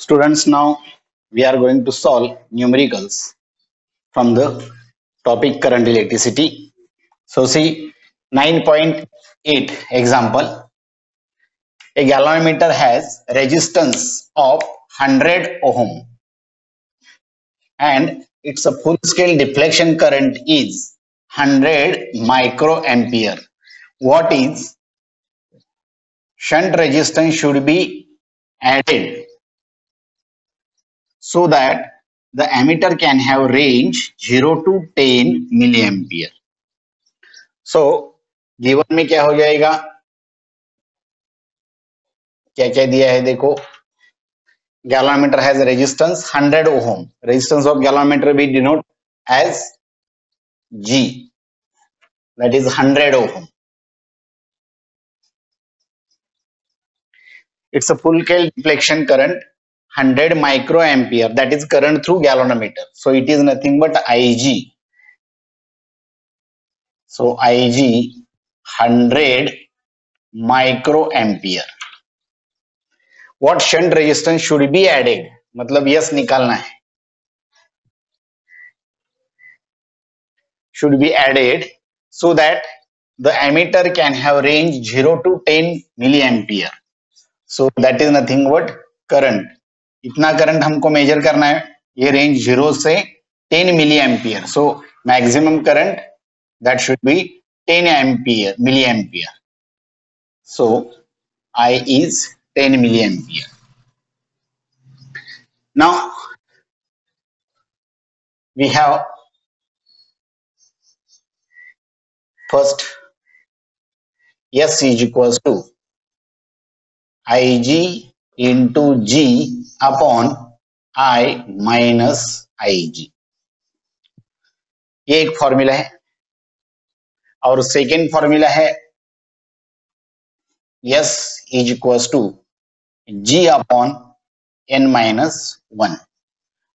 Students, now we are going to solve numericals from the topic current electricity. So see 9.8 example. A galvanometer has resistance of 100 ohm and its a full scale deflection current is 100 microampere. What is shunt resistance should be added so that the ammeter can have range 0 to 10 milliampere. So given में क्या हो जाएगा, क्या क्या दिया है देखो. Galvanometer has a resistance 100 ohm. Resistance of galvanometer we denote as G, that is 100 ohm. It's a full scale deflection current 100 microampere, that is current through galvanometer. So it is nothing but Ig. So Ig 100 microampere. What shunt resistance should be added? मतलब yes निकालना है. Should be added so that the ammeter can have range 0 to 10 milliampere. So that is nothing but current. इतना current हमको major करना है. ये range 0 से 10 milliampere. So maximum current that should be 10 milliampere. So I is 10 milliampere. Now we have first S is equals to Ig into G upon I minus Ig. ये एक formula है. और second formula है S is equals to G upon N minus 1.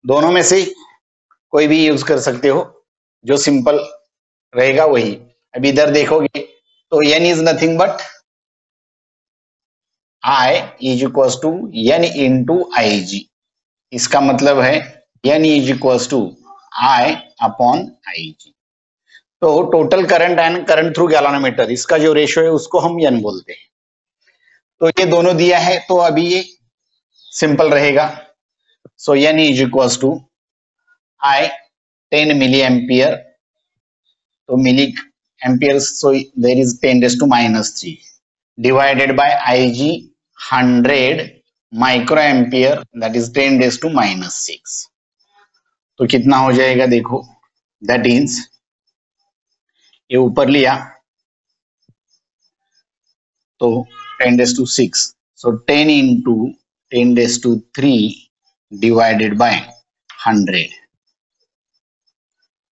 दोनों में से कोई भी यूज कर सकते हो, जो सिंपल रहेगा वही. अब इधर देखोगे तो N is nothing but I is equals to N into Ig. इसका मतलब है N is equals to I upon Ig. तो total current and current through galvanometer, इसका जो रेशियो है उसको हम N बोलते हैं. तो ये दोनों दिया है तो अभी ये सिंपल रहेगा. So N is equals to I 10 milliampere. तो milli ampere, so there is 10 raised to minus 3 divided by Ig 100 microampere, that is 10 raised to minus 6. तो कितना हो जाएगा देखो, that is ये ऊपर लिया तो 10 raised to 6, so 10 into 10 raised to 3 divided by 100.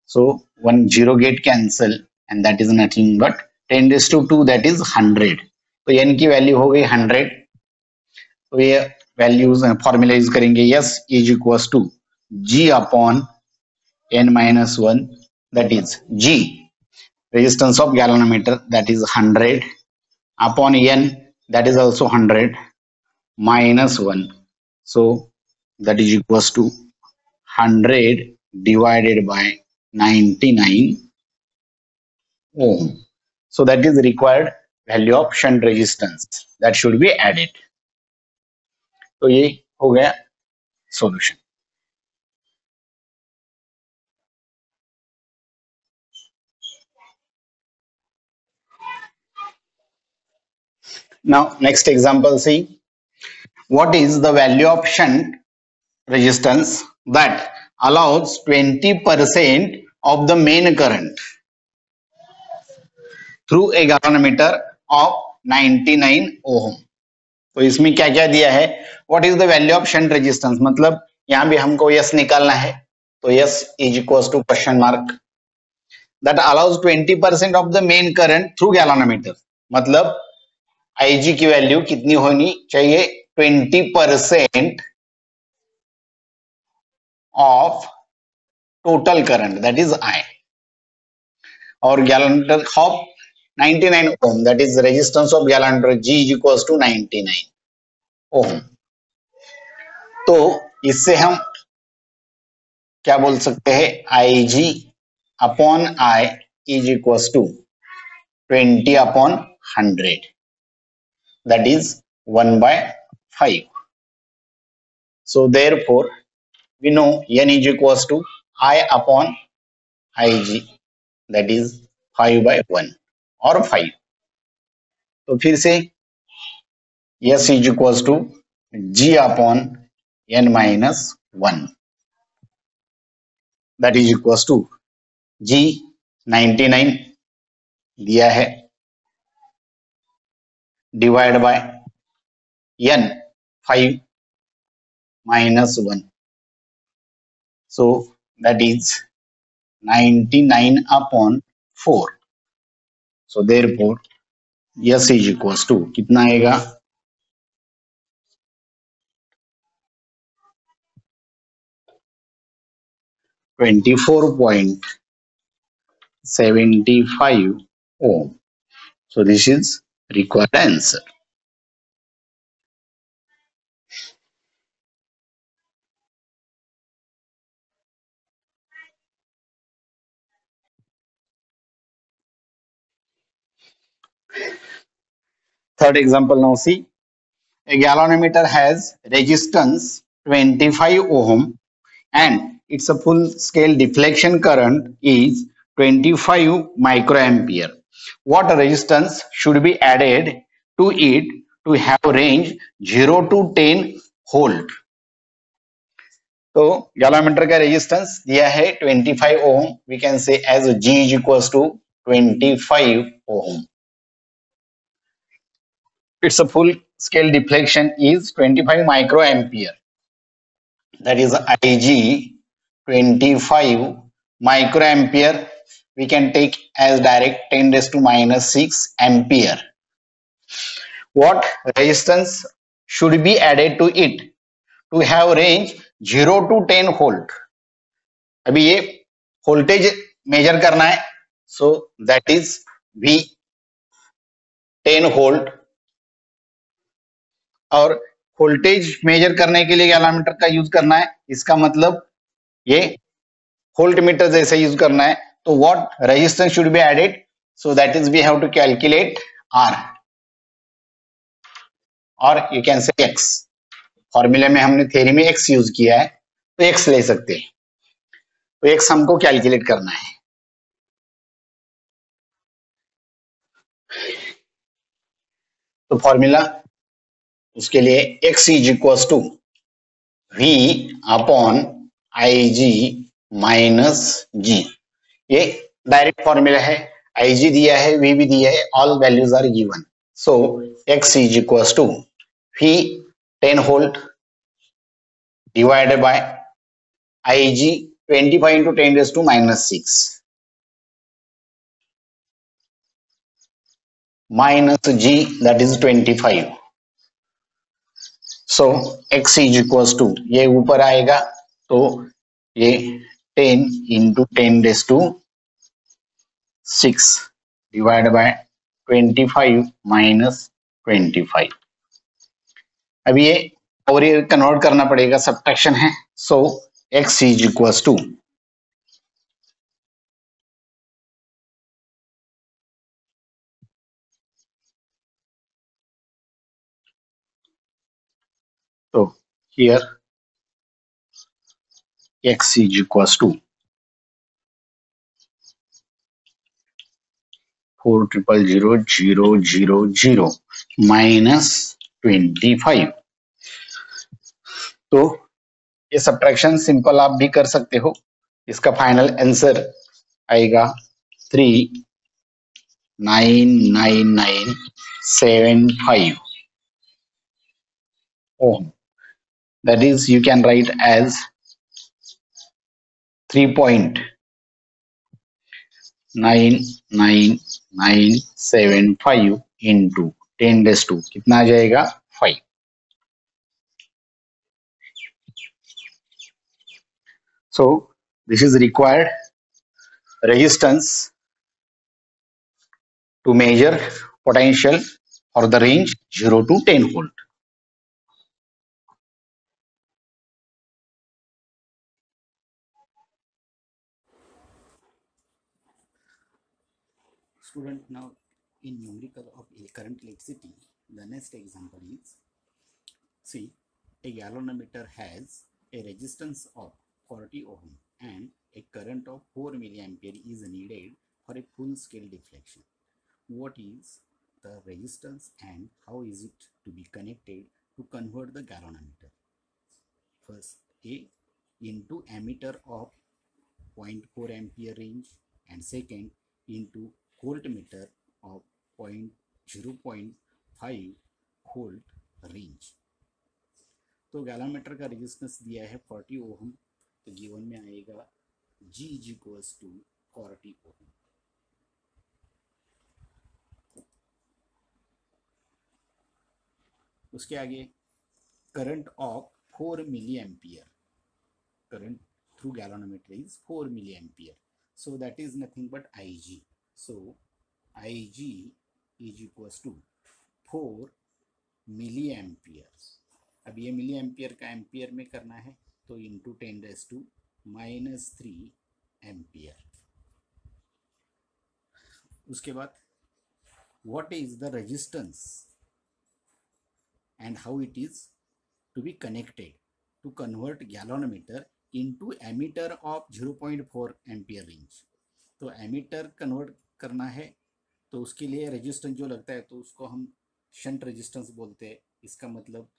So one zero get cancel and that is nothing but 10 raised to 2, that is 100. तो n की वैल्यू हो गई 100. तो ये वैल्यूज फॉर्मूला यूज करेंगे. S is equals to G upon N minus 1, that is G, resistance of galvanometer, that is 100 upon N, that is also 100 minus 1. So that is equals to 100 divided by 99 ohm. So that is the required value of shunt resistance that should be added. तो ये हो गया solution. Now next example, see what is the value of shunt resistance that allows 20% of the main current through a galvanometer of 99 ohm. तो इसमें क्या क्या दिया है, what is the value of shunt resistance, मतलब यहां भी हमको यस निकालना है. तो S is equals to question mark that allows 20% of the main current through galvanometer. मतलब Ig की वैल्यू कितनी होनी चाहिए, 20% of total current, that is I. और galvanometer of 99 ohm, that is the resistance of galvanometer G is equals to 99 ohm. तो इससे हम क्या बोल सकते हैं, I G upon I is equal to 20 upon 100, that is 1/5. So therefore we know n is equals to I upon Ig, that is 5/1 or 5. तो फिर से s is equals to g upon n minus 1, that is equals to g 99 दिया है divide by n 5 minus 1, so that is 99 upon 4. So therefore s is equals to कितना आएगा, 24.75 ohm. So this is required answer. Third example now see. A galvanometer has resistance 25 ohm and its a full scale deflection current is 25 microampere. What resistance should be added to it to have range 0 to 10 volt? तो galvanometer का resistance दिया है 25 ohm, we can say as G is equals to 25 ohm. Its a full scale deflection is 25 microampere, that is Ig 25 microampere we can take as direct 10 raised to minus 6 ampere. What resistance should be added to it to have range 0 to 10 volt? अभी ये voltage measure करना है, सो that is V 10 volt. और voltage measure करने के लिए galvanometer का use करना है, इसका मतलब ये वोल्ट मीटर जैसे यूज करना है. तो what resistance should be added, so that is we have to calculate R और यू कैन से X. फॉर्मूले में हमने थ्योरी में X यूज किया है तो X ले सकते हैं, तो X हमको कैलकुलेट करना है. तो फॉर्मूला उसके लिए X is equal to V upon I G minus G. ये डायरेक्ट फॉर्मूला है, आई जी दिया है, V भी दिया है, all values are given. So X is equal to V 10 volt divided by I G 25 into 10 raised to minus 6 minus G, that is 25. So X is equals to, ये ऊपर आएगा तो ये 10 into 10 raised to 6 divided by 25 minus 25. अब ये और ये convert करना पड़ेगा, सब्ट्रैक्शन है. सो X is equals to so here X is equals to 4,000,000 minus 25. तो ये सब्ट्रैक्शन सिंपल आप भी कर सकते हो. इसका फाइनल आंसर आएगा 3,99975 ohm. That is you can write as 3.99975 into 10 raised to कितना आ जाएगा 5. So this is required resistance to measure potential for the range 0 to 10 volt. Student, now in numerical of current electricity, the next example is, see, a galvanometer has a resistance of 40 ohm and a current of 4 milliampere is needed for a full scale deflection. What is the resistance and how is it to be connected to convert the galvanometer? First, A into ammeter of 0.4 ampere range, and second into voltmeter of 0.5 volt range. तो galvanometer का resistance दिया है 40 ohm, तो given में आएगा G is equals to 40 ohm. उसके आगे current of 4 milli ampere, current through galvanometer is 4 milliampere, so that is nothing but Ig. So Ig is equals to 4 milliampere. अब ये मिली एम्पियर का एम्पियर में करना है तो इंटू 10⁻³ एम्पियर. उसके बाद what is the resistance and how it is to be connected to convert galvanometer into ammeter of 0.4 ampere range. तो एमीटर कन्वर्ट करना है तो उसके लिए रेजिस्टेंस जो लगता है तो उसको हम शंट रेजिस्टेंस बोलते हैं. इसका मतलब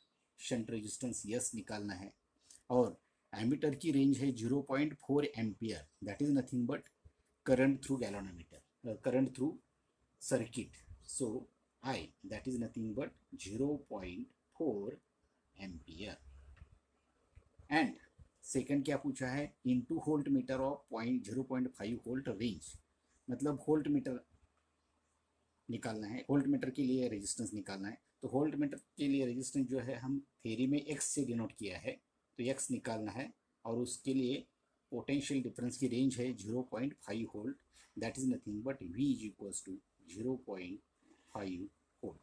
शंट रेजिस्टेंस यस निकालना है. और एमीटर की रेंज है 0.4 ampere, that is nothing but current through galvanometer, current through circuit. So I that is nothing but 0.4 ampere. And second क्या पूछा है, into volt meter of 0.5 volt range, मतलब volt meter निकालना है. वोल्ट मीटर के लिए resistance निकालना है. तो वोल्ट मीटर के लिए रेजिस्टेंस जो है हम थ्योरी में x से डिनोट किया है, तो x निकालना है. और उसके लिए पोटेंशियल डिफरेंस की रेंज है 0.5 volt, that is nothing but v is equals to 0.5 volt.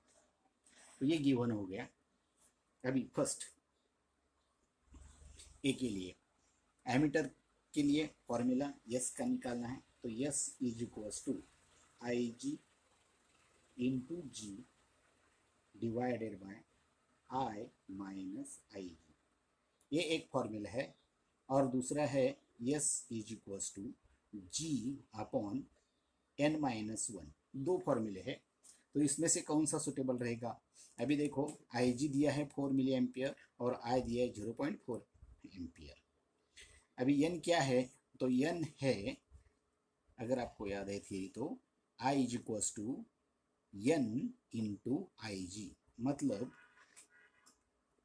तो ये गिवन हो गया. अभी फर्स्ट ए के लिए एमीटर के लिए फॉर्मूला यस का निकालना है. तो S is equals to I G into G divided by I minus I G. ये एक फॉर्मूला है. और दूसरा है S is equals to G upon n-1. दो फॉर्मूले है, तो इसमें से कौन सा सुटेबल रहेगा. अभी देखो आई जी दिया है 4 मिली एम्पियर और आई दिया है 0.4 एम्पियर. अभी n क्या है, तो n है, अगर आपको याद है थी तो I is equals to n into I G, मतलब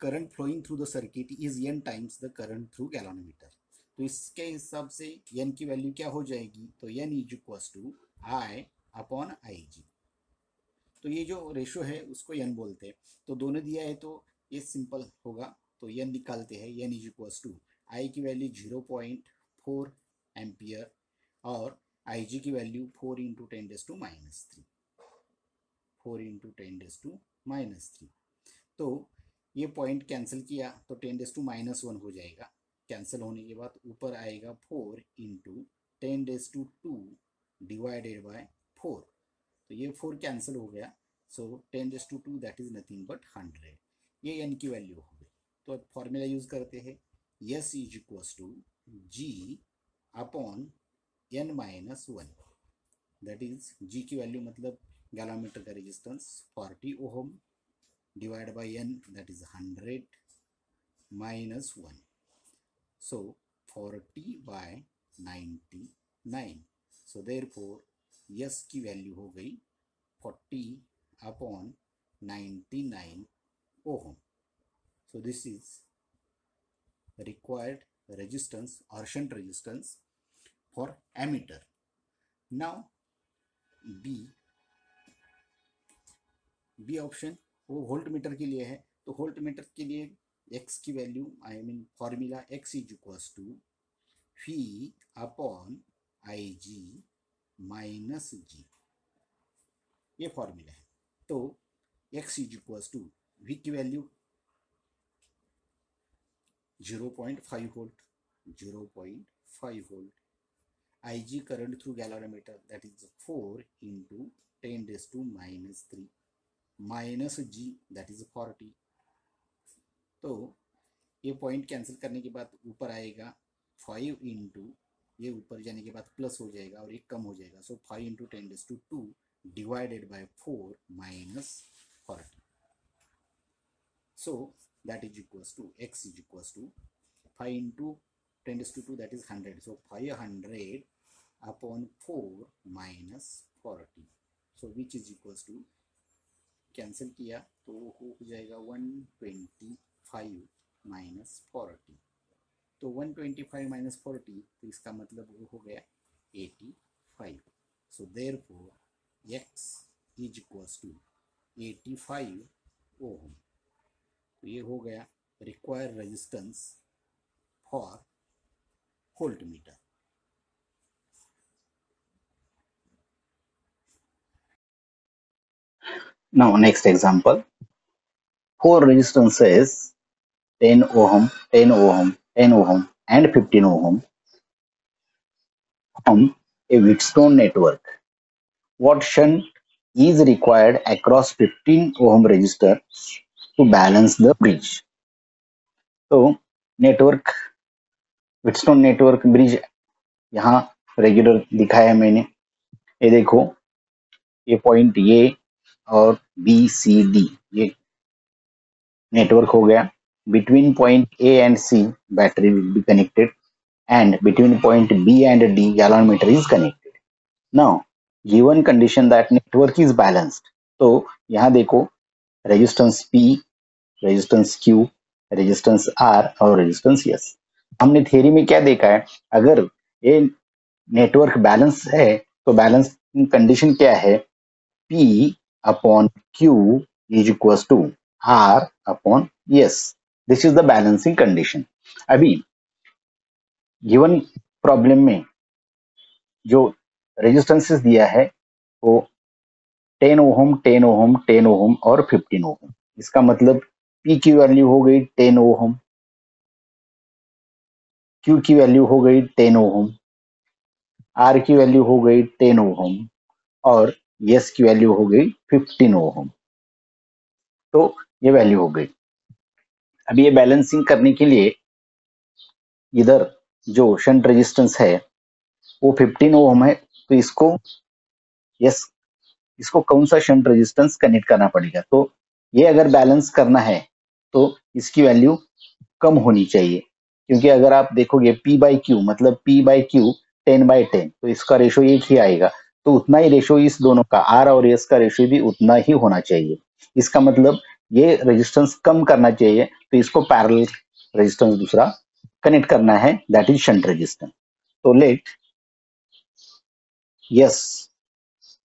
current flowing through the circuit is n times the current through galvanometer. तो इसके हिसाब से n की वैल्यू क्या हो जाएगी, तो n is equals to I upon I G. तो ये जो रेशो है उसको n बोलते हैं. तो दोनों दिया है तो ये सिंपल होगा. तो n निकालते हैं, n इज इक्वल्स टू आई की वैल्यू 0.4 एम्पियर और आई जी की वैल्यू 4 इंटू 10⁻³ 4 इंटू 10⁻³. तो ये पॉइंट कैंसिल किया तो 10⁻⁻1 हो जाएगा. कैंसिल होने के बाद ऊपर आएगा 4 इंटू 10⁻² डिवाइडेड बाय 4. तो ये 4 कैंसिल हो गया. सो 10⁻² दैट इज नथिंग बट 100. ये n की वैल्यू हो गई. तो अब फॉर्मूला यूज करते हैं. S is equals to G upon n-1, that is G की वैल्यू मतलब गैल्वेनोमीटर का resistance 40 ohm divide by n, that is 100 minus 1. So 40 by 99. So therefore S की वैल्यू हो गई 40 अपॉन 99 ohm. So this is required resistance or shunt resistance for ammeter. Now B option वो volt meter के लिए है. तो वोल्ट मीटर के लिए x की value I mean formula x is equals to V upon I G minus G. ये formula है. तो x is equals to V की value 0.5 volt, 0.5 volt Ig current through galvanometer, that is 4 into 10 raised to minus 3 minus G, that is 40. तो ये point cancel करने के बाद ऊपर आएगा 5 इंटू, ये ऊपर जाने के बाद प्लस हो जाएगा और ये कम हो जाएगा, so 5 into 10 raise to 2 divided by 4 minus 40. So that is equals to x is equals to 5 into 10 raised to 2, that is 100. So 500 upon 4 minus 40. So which is equals to, cancel किया तो हो जाएगा 125 माइनस 40. तो 125 minus 40, तो इसका मतलब वो हो गया 85. So therefore x is equals to 85 ohm. तो ये हो गया required resistance for voltmeter. Now next example, 4 resistances 10 ohm, 10 ohm, 10 ohm and 15 ohm from a Wheatstone network. What shunt is required across 15 ohm resistor to balance the bridge? तो network, Wheatstone network bridge यहाँ regular दिखाया है मैंने. ये देखो, ये point A और B C D ये नेटवर्क हो गया. Between point A and C battery will be connected and between point B and D galvanometer is connected. Now given condition that network is balanced, तो यहाँ देखो resistance P, resistance Q, resistance R और resistance S. हमने theory में क्या देखा है, अगर ये नेटवर्क बैलेंस है तो बैलेंस कंडीशन क्या है, P upon Q is equals to R upon S. This is the balancing condition. अभी गिवन प्रॉब्लम में जो रेजिस्टेंसेस दिया है वो 10 ओम, 10 ओम, 10 ओम और 15 ओम. इसका मतलब P की वैल्यू हो गई 10 ओम, Q की वैल्यू हो गई 10 ओम, R की वैल्यू हो गई 10 ओम और S की वैल्यू हो गई 15 ओम. तो ये वैल्यू हो गई. अब ये बैलेंसिंग करने के लिए इधर जो शंट रेजिस्टेंस है वो 15 ओम है, तो इसको कौन सा शंट रेजिस्टेंस कनेक्ट करना पड़ेगा. तो ये अगर बैलेंस करना है तो इसकी वैल्यू कम होनी चाहिए, क्योंकि अगर आप देखोगे P बाई Q मतलब P बाई Q 10/10, तो इसका रेशो एक ही आएगा. तो उतना ही रेशो इस दोनों का R और S का रेशो भी उतना ही होना चाहिए. इसका मतलब ये रेजिस्टेंस कम करना चाहिए, तो इसको पैरेलल रेजिस्टेंस दूसरा कनेक्ट करना है, दैट इज शंट रेजिस्टेंस. तो late S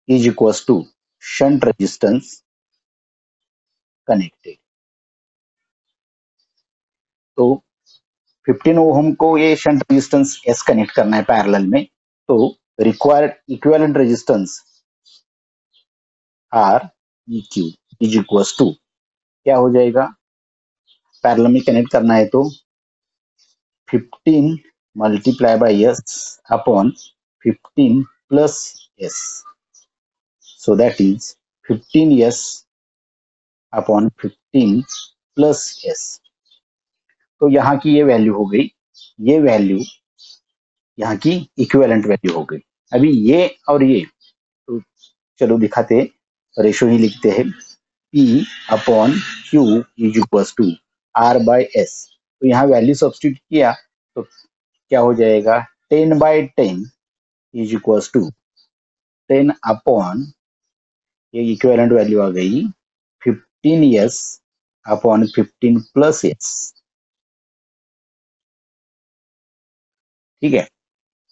is equals to shunt resistance connected. तो 15 ओम को ये शंट रेजिस्टेंस S कनेक्ट करना है पैरेलल में, तो required equivalent resistance R EQ is equals to क्या हो जाएगा, पैरेलल में कनेक्ट करना है तो 15 multiply by S upon 15 plus S. So that is 15S upon 15 plus S. तो यहाँ की ये वैल्यू हो गई, ये वैल्यू यहाँ की इक्विवेलेंट वैल्यू हो गई. अभी ये और ये तो चलो दिखाते, रेशो ही लिखते हैं. P upon Q is equals to R by S. तो यहाँ वैल्यू सब्स्टिट्यूट किया तो क्या हो जाएगा, 10/10 इज इक्वल्स टू 10 अपॉन, ये इक्विवेलेंट वैल्यू आ गई 15S अपॉन 15 प्लस S. ठीक है,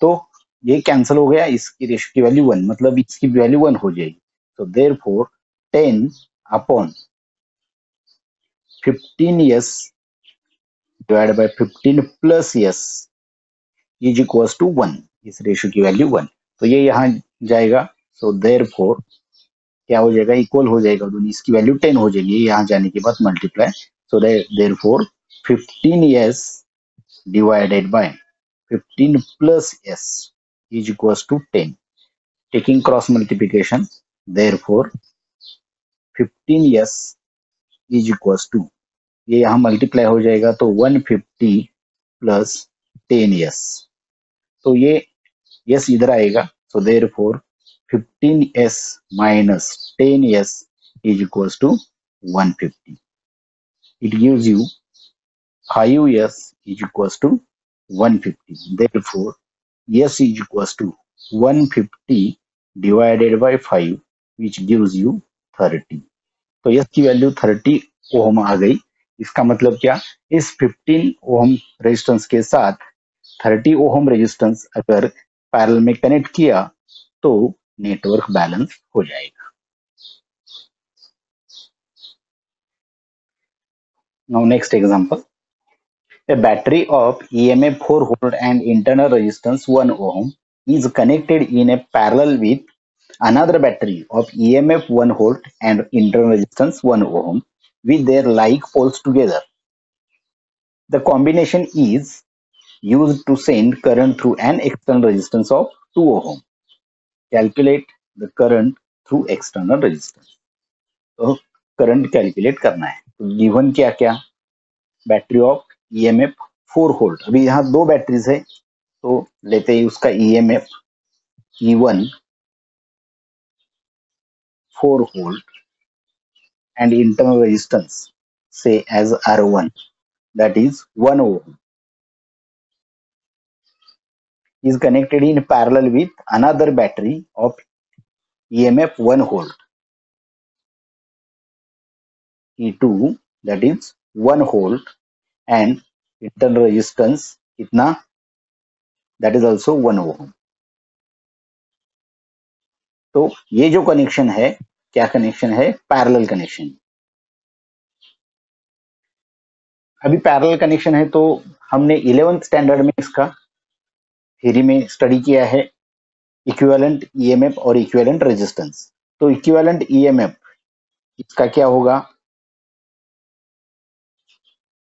तो ये कैंसिल हो गया, इसकी रेशो की वैल्यू 1 मतलब इसकी वैल्यू 1 हो जाएगी. तो therefore 10 upon 15S divided by 15 plus S is equals to 1. इस रेशो की वैल्यू 1, तो ये यहाँ जाएगा. सो देयरफॉर क्या हो जाएगा, इक्वल हो जाएगा दोनों, इसकी वैल्यू 10 हो जाएगी यहाँ जाने के बाद multiply. So therefore 15S divided by 15 plus S is equals to 10. Taking cross multiplication, therefore 15s is equals to, ये यहाँ मल्टीप्लाई हो जाएगा तो 150 प्लस 10s, तो ये यस इधर आएगा, so therefore 15s minus 10s is equals to 150. It gives you 5s is equals to 150. Therefore, s is equals to 150 divided by 5, which gives you 30. तो s की वैल्यू 30 ओम आ गई. इसका मतलब क्या, इस 15 ओम रेजिस्टेंस के साथ 30 ओम रेजिस्टेंस अगर पैरेलल में कनेक्ट किया तो नेटवर्क बैलेंस हो जाएगा. Now next example. A battery of EMF 4 volt and internal resistance 1 ohm is connected in a parallel with another battery of EMF 1 volt and internal resistance 1 ohm with their like poles together. The combination is used to send current through an external resistance of 2 ohm. Calculate the current through external resistance. तो current calculate करना है. तो given क्या क्या, battery of EMF 4 volt. अभी यहाँ दो batteries है तो लेते ही उसका EMF E1 4 volt and internal resistance say as R1, that is 1 ohm, is connected in parallel with another battery of EMF 1 volt E2, that is 1 volt, and internal resistance कितना, that is also 1 ohm. तो ये जो connection है क्या connection है, parallel connection. अभी parallel connection है तो हमने 11th स्टैंडर्ड में इसका थ्योरी में स्टडी किया है, इक्विवेलेंट ईएमएफ और इक्विवेलेंट रेजिस्टेंस. तो इक्विवेलेंट ईएमएफ इसका क्या होगा,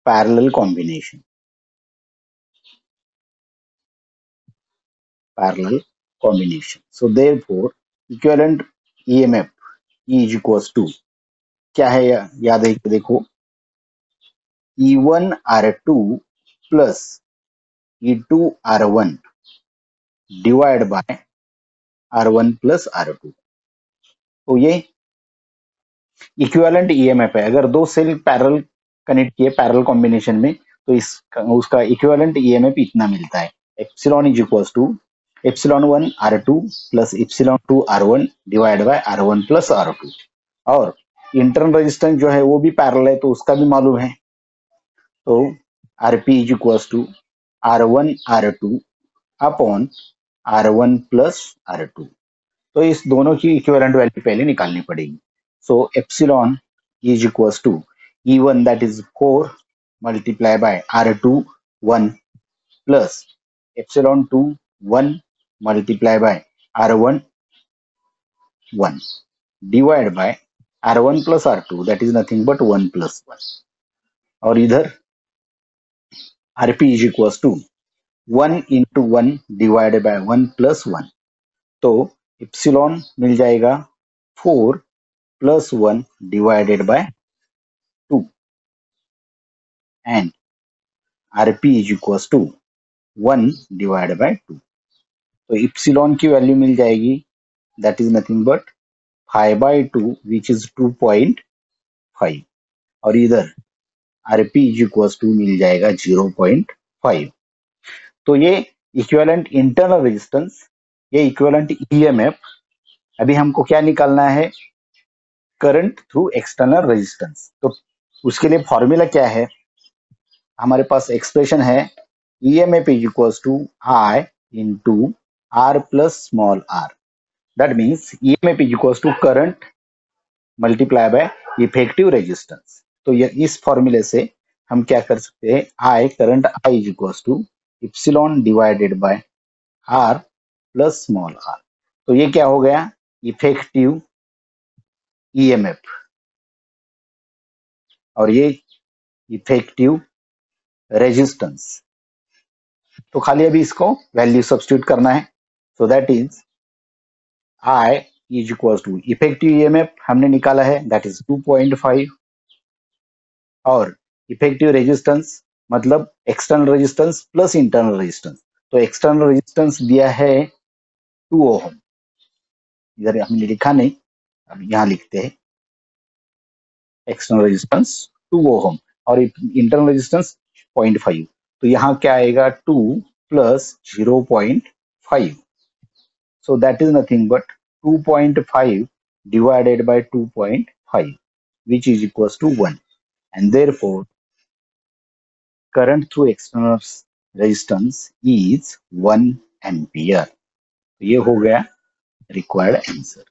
parallel combination, parallel combination. So therefore equivalent EMF is equals to क्या है, याद है देखो, E1 R2 plus E2 R1 divide by R1 plus R2. तो ये इक्विवेलेंट ईएमएफ है. अगर दो सेल पैरेलल कनेक्ट किए पैरेलल कॉम्बिनेशन में तो उसका इक्विवेलेंट ईएमएफ इतना मिलता है. Epsilon is equals to epsilon 1 R2 plus epsilon 2 R1 divide by R1 plus R2. और इंटरनल रेजिस्टेंस जो है वो भी पैरेलल है तो उसका भी मालूम है. तो RP is equals to R1 R2 upon R1 plus R2. तो इस दोनों की इक्विवेलेंट वैल्यू पहले निकालनी पड़ेगी. So epsilon is equals to E1 that is 4 multiplied by R2 1 plus epsilon 2 1 multiplied by R1 1 divided by R1 plus R2, that is nothing but 1 plus 1. और इधर RP is equals to 1 into 1 divided by 1 plus 1. तो epsilon मिल जाएगा 4 plus 1 divided by 2 and RP is equals to 1 divided by 2. तो epsilon की value मिल जाएगी, that is nothing but 5/2 which is 2.5. और इधर RP is equals to मिल जाएगा 0.5. तो ये इक्विवेलेंट इंटरनल रेजिस्टेंस, ये इक्विवेलेंट ईएमएफ. अभी हमको क्या निकालना है, करंट थ्रू एक्सटर्नल रेजिस्टेंस. तो उसके लिए फॉर्मूला क्या है, हमारे पास एक्सप्रेशन है EMF is equals to I into R plus small r. That means EMF is equals to current multiply by effective resistance. तो ये इस फॉर्मूले से हम क्या कर सकते हैं, I current I is equals to epsilon divided by R plus small r. तो ये क्या हो गया, इफेक्टिव EMF और ये इफेक्टिव रेजिस्टेंस. तो खाली अभी इसको वैल्यू सब्स्टिट्यूट करना है. So that is I is equals to effective EMF हमने निकाला है, that is 2.5, और इफेक्टिव रेजिस्टेंस मतलब external resistance plus internal resistance. तो एक्सटर्नल रेजिस्टेंस दिया है 2 ओम, इधर हमने लिखा नहीं, अब यहाँ लिखते हैं एक्सटर्नल रेजिस्टेंस 2 ओम और इंटरनल रेजिस्टेंस 0.5। तो यहाँ क्या आएगा 2 plus 0.5, so that is nothing but 2.5 divided by 2.5, which is equals to 1, and therefore current through external resistance is 1 ampere। ये हो गया required answer।